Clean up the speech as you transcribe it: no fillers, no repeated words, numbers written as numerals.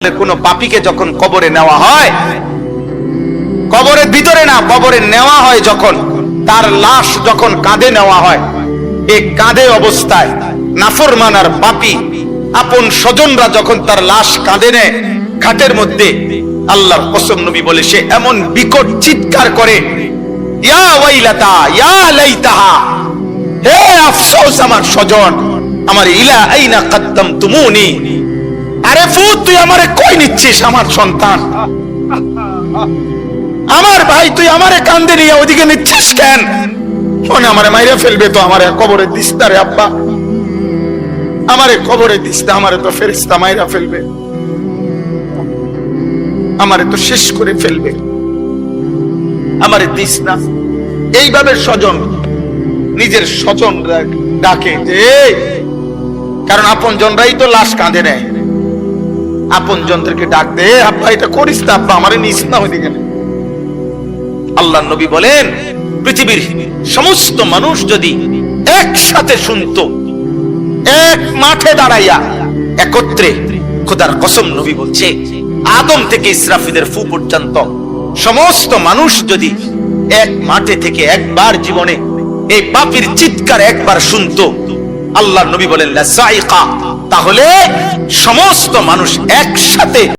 কোন পাপীকে যখন কবরে নেওয়া হয়, কবরের ভিতরে না, কবরে নেওয়া হয় যখন, তার লাশ যখন কাঁধে নেওয়া হয়, এই কাঁধে অবস্থায় নাফরমান আর পাপী আপন স্বজনরা যখন তার লাশ কাঁধে নেয় ঘাটের মধ্যে, আল্লাহর কসম নবী বলে সে এমন বিকট চিৎকার করে, ইয়া ওয়াইলাতা ইয়া লাইতাহা, হে আফসোস আমার স্বজন, আমার ইলা আইনা কদ্দামতুমুনি, আরে ফুত তুই আমারে কই নিচ্ছিস, আমার সন্তান, আমার ভাই, তুই আমারে কান্দে নিয়ে ওদিকে নিচ্ছিস কেন? মনে আমারে মাইরা ফেলবে তো, আমারে কবরে দিস না রে আব্বা, আমারে কবরে দিস না, আমারে তো ফেরেশতা মাইরা ফেলবে, আমারে তো শেষ করে ফেলবে, আমারে দিস না। এইভাবে স্বজন নিজের স্বজন ডাকে যে, কারণ আপন জনরাই তো লাশ কাঁধে নেয়, আপন জনদেরকে ডাক দে, আব্বা এটা করিস না, আব্বা আমারে নিস না ওইদিকে। আল্লাহ নবী বলেন পৃথিবীর সমস্ত মানুষ যদি একসাথে শুনতো, এক মাঠে দাঁড়াইয়া একত্রে, খোদার কসম নবী বলছে আদম থেকে ইসরাফিলের ফু পর্যন্ত সমস্ত মানুষ যদি এক মাঠে থেকে একবার জীবনে এই পাপীর চিৎকার একবার শুনতো, আল্লাহ নবী বলেন লাসাইকা, তাহলে সমস্ত মানুষ একসাথে